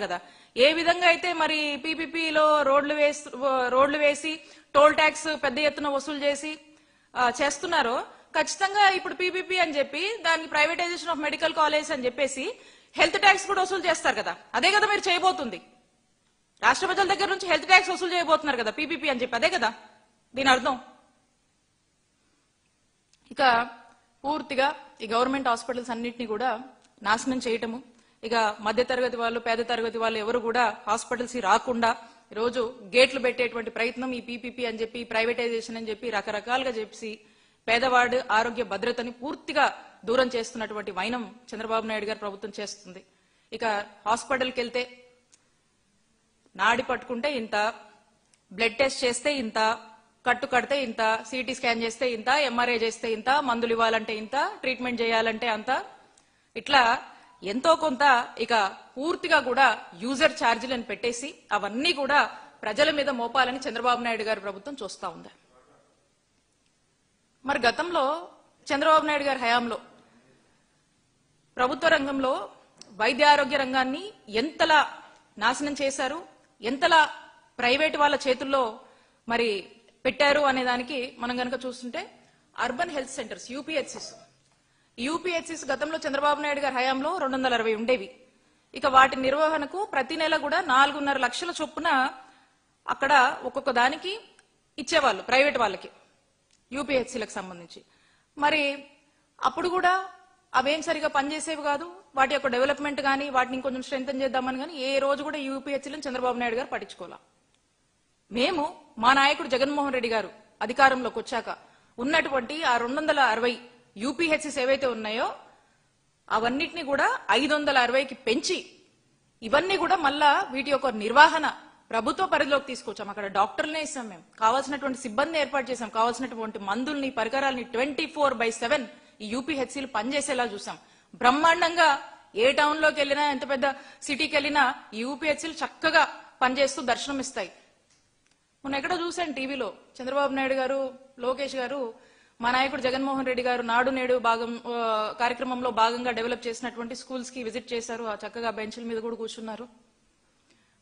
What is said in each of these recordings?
కదా ఏ విధంగా అయితే మరి పీపీపీలో రోడ్లు వేసి టోల్ ట్యాక్స్ పెద్ద ఎత్తున వసూలు చేసి చేస్తున్నారో ఖచ్చితంగా ఇప్పుడు పీపీపీ అని చెప్పి దానికి ప్రైవేటైజేషన్ ఆఫ్ మెడికల్ కాలేజ్ అని చెప్పేసి హెల్త్ ట్యాక్స్ కూడా వసూలు చేస్తారు కదా అదే కదా మీరు చేయబోతుంది రాష్ట్ర ప్రజల దగ్గర నుంచి హెల్త్ ట్యాక్స్ వసూలు చేయబోతున్నారు కదా పీపీపీ అని చెప్పి అదే కదా దీని అర్థం ఇక పూర్తిగా ఈ గవర్నమెంట్ హాస్పిటల్స్ అన్నింటినీ కూడా నాశనం చేయటము ఇక మధ్యతరగతి వాళ్ళు పేద తరగతి వాళ్ళు ఎవరు కూడా హాస్పిటల్స్ రాకుండా రోజు గేట్లు పెట్టేటువంటి ప్రయత్నం ఈ పీపీపీ అని చెప్పి ప్రైవేటైజేషన్ అని చెప్పి రకరకాలుగా చెప్పి పేదవాడు ఆరోగ్య భద్రతని పూర్తిగా దూరం చేస్తున్నటువంటి వైనం చంద్రబాబు నాయుడు గారు ప్రభుత్వం చేస్తుంది ఇక హాస్పిటల్కి వెళ్తే నాడి పట్టుకుంటే ఇంత బ్లడ్ టెస్ట్ చేస్తే ఇంత కట్టు కడితే ఇంత సిటీ స్కాన్ చేస్తే ఇంత ఎంఆర్ఐ చేస్తే ఇంత మందులు ఇవ్వాలంటే ఇంత ట్రీట్మెంట్ చేయాలంటే అంత ఇట్లా ఎంతో కొంత ఇక పూర్తిగా కూడా యూజర్ ఛార్జీలను పెట్టేసి అవన్నీ కూడా ప్రజల మీద మోపాలని చంద్రబాబు నాయుడు గారి ప్రభుత్వం చూస్తా ఉంది మరి గతంలో చంద్రబాబు నాయుడు గారి హయాంలో ప్రభుత్వ రంగంలో వైద్య ఆరోగ్య రంగాన్ని ఎంతలా నాశనం చేశారు ఎంతలా ప్రైవేట్ వాళ్ళ చేతుల్లో మరి పెట్టారు అనే దానికి మనం గనక చూస్తుంటే అర్బన్ హెల్త్ సెంటర్స్ యూపీహెచ్సిస్ గతంలో చంద్రబాబు నాయుడు గారి హయాంలో 260 ఉండేవి ఇక వాటి నిర్వహణకు ప్రతి నెల కూడా 4.5 లక్షల చొప్పున అక్కడ ఒక్కొక్క దానికి ఇచ్చేవాళ్ళు ప్రైవేట్ వాళ్ళకి యూపీహెచ్సిలకు సంబంధించి మరి అప్పుడు కూడా అవేం సరిగా పనిచేసేవి కాదు వాటి యొక్క డెవలప్మెంట్ కానీ వాటిని ఇంకొంచెం స్ట్రెంథన్ చేద్దామని కానీ ఏ రోజు కూడా యూపీహెచ్సీలను చంద్రబాబు నాయుడు గారు పట్టించుకోవాలా మేము మా నాయకుడు జగన్మోహన్ రెడ్డి గారు అధికారంలోకి వచ్చాక ఉన్నటువంటి ఆ 260 యూపీహెచ్సిస్ ఏవైతే ఉన్నాయో అవన్నిటిని కూడా 560కి పెంచి ఇవన్నీ కూడా మళ్ళా వీటి యొక్క నిర్వహణ ప్రభుత్వ పరిధిలోకి తీసుకొచ్చాం అక్కడ డాక్టర్లనే ఇస్తాం మేము కావాల్సినటువంటి సిబ్బంది ఏర్పాటు చేశాం కావాల్సినటువంటి మందుల్ని పరికరాలని 24/7 ఈ యూపీహెచ్సీలు పనిచేసేలా చూసాం బ్రహ్మాండంగా ఏ టౌన్ లోకి వెళ్ళినా ఎంత పెద్ద సిటీకి వెళ్ళినా ఈ యూపీహెచ్సీలు చక్కగా పనిచేస్తూ దర్శనం ఇస్తాయి మొన్న ఎక్కడో చూశాను టీవీలో చంద్రబాబు నాయుడు గారు లోకేష్ గారు మా నాయకుడు జగన్మోహన్ రెడ్డి గారు నాడు నేడు కార్యక్రమంలో భాగంగా డెవలప్ చేసినటువంటి స్కూల్స్ కి విజిట్ చేశారు ఆ చక్కగా బెంచ్ల మీద కూడా కూర్చున్నారు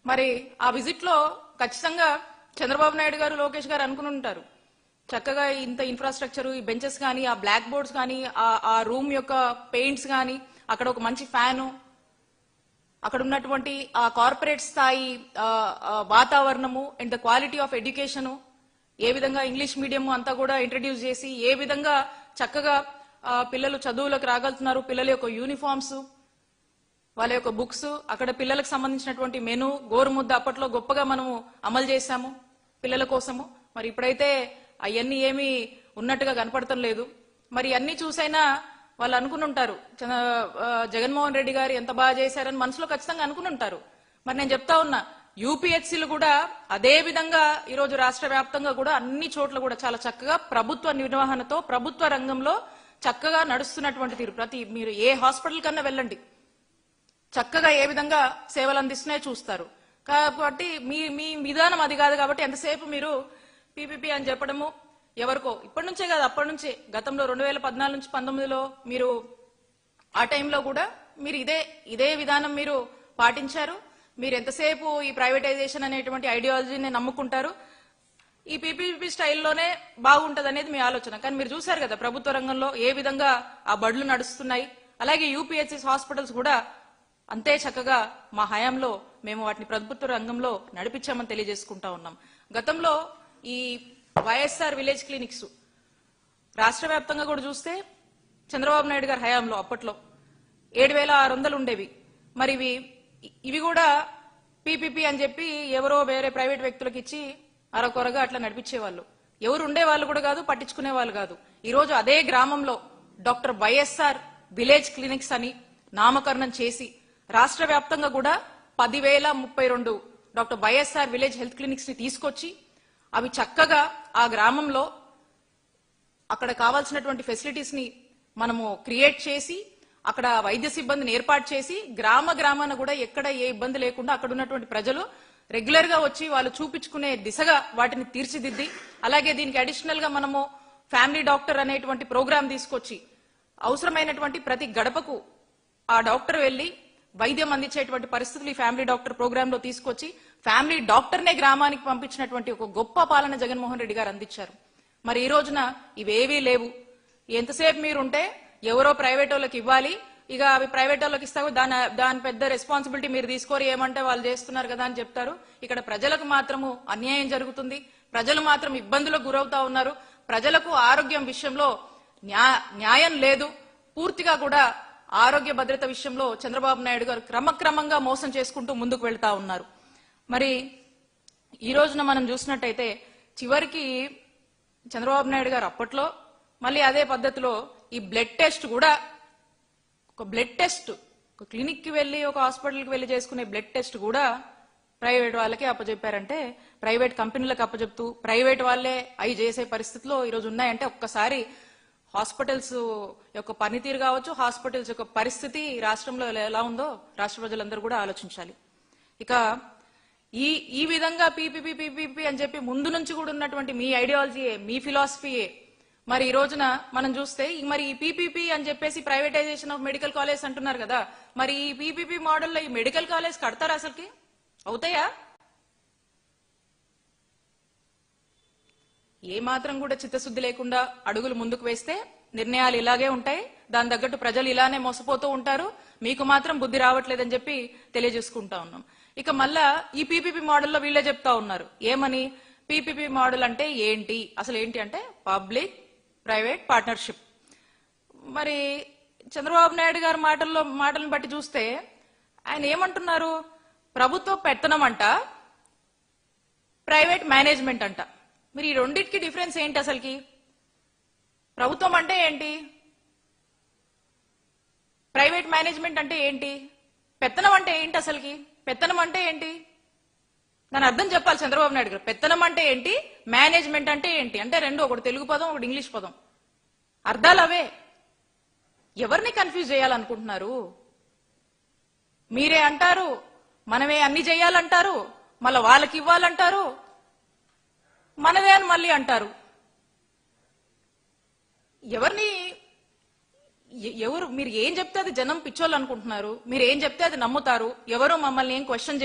మరి ఆ విజిట్ లో ఖచ్చితంగా చంద్రబాబు నాయుడు గారు లోకేష్ గారు అనుకుని ఉంటారు చక్కగా ఇంత ఇన్ఫ్రాస్ట్రక్చర్ ఈ బెంచెస్ కానీ ఆ బ్లాక్ బోర్డ్స్ కానీ ఆ రూమ్ యొక్క పెయింట్స్ కానీ అక్కడ ఒక మంచి ఫ్యాను అక్కడ ఉన్నటువంటి ఆ కార్పొరేట్ స్థాయి వాతావరణము and the quality of education ఏ విధంగా ఇంగ్లీష్ మీడియం అంతా కూడా ఇంట్రడ్యూస్ చేసి ఏ విధంగా చక్కగా పిల్లలు చదువులకు రాగలుగుతున్నారు పిల్లల యొక్క యూనిఫామ్స్ వాళ్ళ యొక్క బుక్స్ అక్కడ పిల్లలకు సంబంధించినటువంటి మెను గోరుముద్ద అప్పట్లో గొప్పగా మనము అమలు చేశాము పిల్లల కోసము మరి ఇప్పుడైతే అవన్నీ ఏమీ ఉన్నట్టుగా కనపడటం లేదు మరి అన్ని చూసైనా వాళ్ళు అనుకుని ఉంటారు జగన్మోహన్ రెడ్డి గారు ఎంత బాగా చేశారని మనసులో ఖచ్చితంగా అనుకుని ఉంటారు మరి నేను చెప్తా ఉన్నా యూపీహెచ్సీలు కూడా అదే విధంగా ఈరోజు రాష్ట్ర వ్యాప్తంగా కూడా అన్ని చోట్ల కూడా చాలా చక్కగా ప్రభుత్వ నిర్వహణతో ప్రభుత్వ రంగంలో చక్కగా నడుస్తున్నటువంటి తీరు మీరు ఏ హాస్పిటల్ కన్నా వెళ్ళండి చక్కగా ఏ విధంగా సేవలు అందిస్తున్నాయో చూస్తారు కాబట్టి మీ విధానం అది కాదు కాబట్టి ఎంతసేపు మీరు పీపీపీ అని చెప్పడము ఎవరికో ఇప్పటి నుంచే కాదు అప్పటి నుంచే గతంలో 2014 నుంచి 19లో మీరు ఆ టైంలో కూడా మీరు ఇదే విధానం మీరు పాటించారు మీరు ఎంతసేపు ఈ ప్రైవేటైజేషన్ అనేటువంటి ఐడియాలజీని నమ్ముకుంటారు ఈ పీపీపీ స్టైల్లోనే బాగుంటది అనేది మీ ఆలోచన కానీ మీరు చూశారు కదా ప్రభుత్వ రంగంలో ఏ విధంగా ఆ బడులు నడుస్తున్నాయి అలాగే యూపీహెచ్సిస్ హాస్పిటల్స్ కూడా అంతే చక్కగా మా హయాంలో మేము వాటిని ప్రభుత్వ రంగంలో నడిపించామని తెలియజేసుకుంటా ఉన్నాం గతంలో ఈ వైఎస్ఆర్ విలేజ్ క్లినిక్స్ రాష్ట్ర వ్యాప్తంగా కూడా చూస్తే చంద్రబాబు నాయుడు గారి హయాంలో అప్పట్లో 7,600 ఉండేవి మరి ఇవి కూడా పీపీపీ అని చెప్పి ఎవరో వేరే ప్రైవేట్ వ్యక్తులకు ఇచ్చి అరకొరగా అట్లా నడిపించేవాళ్ళు ఎవరు ఉండేవాళ్ళు కూడా కాదు పట్టించుకునే వాళ్ళు కాదు ఈ రోజు అదే గ్రామంలో డాక్టర్ వైఎస్ఆర్ విలేజ్ క్లినిక్స్ అని నామకరణం చేసి రాష్ట్ర వ్యాప్తంగా కూడా 10,032 doctor YSR village health clinics ని తీసుకొచ్చి అవి చక్కగా ఆ గ్రామంలో అక్కడ కావాల్సినటువంటి ఫెసిలిటీస్ ని మనము క్రియేట్ చేసి అక్కడ వైద్య సిబ్బందిని ఏర్పాటు చేసి గ్రామాన కూడా ఎక్కడ ఏ ఇబ్బంది లేకుండా అక్కడ ఉన్నటువంటి ప్రజలు రెగ్యులర్ గా వచ్చి వాళ్ళు చూపించుకునే దిశగా వాటిని తీర్చిదిద్ది అలాగే దీనికి అడిషనల్ గా మనము ఫ్యామిలీ డాక్టర్ అనేటువంటి ప్రోగ్రాం తీసుకొచ్చి అవసరమైనటువంటి ప్రతి గడపకు ఆ డాక్టర్ వెళ్లి వైద్యం అందించేటువంటి పరిస్థితులు ఈ ఫ్యామిలీ డాక్టర్ ప్రోగ్రామ్ లో తీసుకొచ్చి ఫ్యామిలీ డాక్టర్నే గ్రామానికి పంపించినటువంటి ఒక గొప్ప పాలన జగన్మోహన్ రెడ్డి గారు అందించారు. మరి ఈ రోజున ఇవేవీ లేవు. ఎంతసేపు మీరుంటే ఎవరో ప్రైవేట్ వాళ్ళకి ఇవ్వాలి, ఇక అవి ప్రైవేట్ వాళ్ళకి ఇస్తావు, దాని పెద్ద రెస్పాన్సిబిలిటీ మీరు తీసుకోరు, ఏమంటే వాళ్ళు చేస్తున్నారు కదా అని చెప్తారు. ఇక్కడ ప్రజలకు మాత్రము అన్యాయం జరుగుతుంది, ప్రజలు మాత్రం ఇబ్బందులకు గురవుతా ఉన్నారు. ప్రజలకు ఆరోగ్యం విషయంలో న్యాయం లేదు. పూర్తిగా కూడా ఆరోగ్య భద్రత విషయంలో చంద్రబాబు నాయుడు గారు క్రమక్రమంగా మోసం చేసుకుంటూ ముందుకు వెళ్తా ఉన్నారు. మరి ఈ రోజున మనం చూసినట్టయితే చివరికి చంద్రబాబు నాయుడు గారు అప్పట్లో మళ్ళీ అదే పద్ధతిలో ఈ బ్లడ్ టెస్ట్ కూడా, ఒక బ్లడ్ టెస్ట్ ఒక క్లినిక్ కి వెళ్లి ఒక హాస్పిటల్కి వెళ్లి చేసుకునే బ్లడ్ టెస్ట్ కూడా ప్రైవేట్ వాళ్ళకే అప్పచెప్పారంటే, ప్రైవేట్ కంపెనీలకు అప్పచెప్తూ ప్రైవేట్ వాళ్ళే అవి చేసే పరిస్థితిలో ఈరోజు ఉన్నాయంటే ఒక్కసారి హాస్పిటల్స్ యొక్క పనితీరు కావచ్చు, హాస్పిటల్స్ యొక్క పరిస్థితి రాష్ట్రంలో ఎలా ఉందో రాష్ట్ర ప్రజలందరూ కూడా ఆలోచించాలి. ఇక ఈ విధంగా పీపీపీ అని చెప్పి ముందు నుంచి కూడా ఉన్నటువంటి మీ ఐడియాలజీయే, మీ ఫిలాసఫీయే మరి ఈ రోజున మనం చూస్తే మరి ఈ పీపీపీ అని చెప్పేసి ప్రైవేటైజేషన్ ఆఫ్ మెడికల్ కాలేజ్ అంటున్నారు కదా, మరి ఈ పీపీపీ మోడల్లో ఈ మెడికల్ కాలేజ్ కడతారా? అసలుకి అవుతాయా? ఏ మాత్రం కూడా చిత్తశుద్ధి లేకుండా అడుగులు ముందుకు వేస్తే నిర్ణయాలు ఇలాగే ఉంటాయి, దాని తగ్గట్టు ప్రజలు ఇలానే మోసపోతూ ఉంటారు, మీకు మాత్రం బుద్ధి రావట్లేదని చెప్పి తెలియజేసుకుంటా ఉన్నాం. ఇక మళ్ళా ఈ పీపీపీ మోడల్లో వీళ్ళే చెప్తా ఉన్నారు ఏమని, పీపీపీ మోడల్ అంటే ఏంటి, అసలు ఏంటి అంటే పబ్లిక్ ప్రైవేట్ పార్ట్నర్షిప్. మరి చంద్రబాబు నాయుడు గారి మాటలను బట్టి చూస్తే ఆయన ఏమంటున్నారు, ప్రభుత్వ పెత్తనం అంట, ప్రైవేట్ మేనేజ్మెంట్ అంట. మరి ఈ రెండింటికి డిఫరెన్స్ ఏంటి అసలుకి? ప్రభుత్వం అంటే ఏంటి, ప్రైవేట్ మేనేజ్మెంట్ అంటే ఏంటి, పెత్తనం అంటే ఏంటి అసలుకి? పెత్తనం అంటే ఏంటి దాని అర్థం చెప్పాలి చంద్రబాబు నాయుడు గారు. పెత్తనం అంటే ఏంటి, మేనేజ్మెంట్ అంటే ఏంటి అంటే రెండు, ఒకటి తెలుగు పదం ఒకటి ఇంగ్లీష్ పదం, అర్థాలు అవే. ఎవరిని కన్ఫ్యూజ్ చేయాలనుకుంటున్నారు? మీరే అంటారు మనమే అన్ని చేయాలంటారు, మళ్ళీ వాళ్ళకి ఇవ్వాలంటారు, మనదే అని మళ్ళీ అంటారు. ఎవరు మీరు ఏం చెప్తే అది జనం పిచ్చోళ్ళు అనుకుంటున్నారు, మీరు ఏం చెప్తే అది నమ్ముతారు, ఎవరు మమ్మల్ని ఏం క్వశ్చన్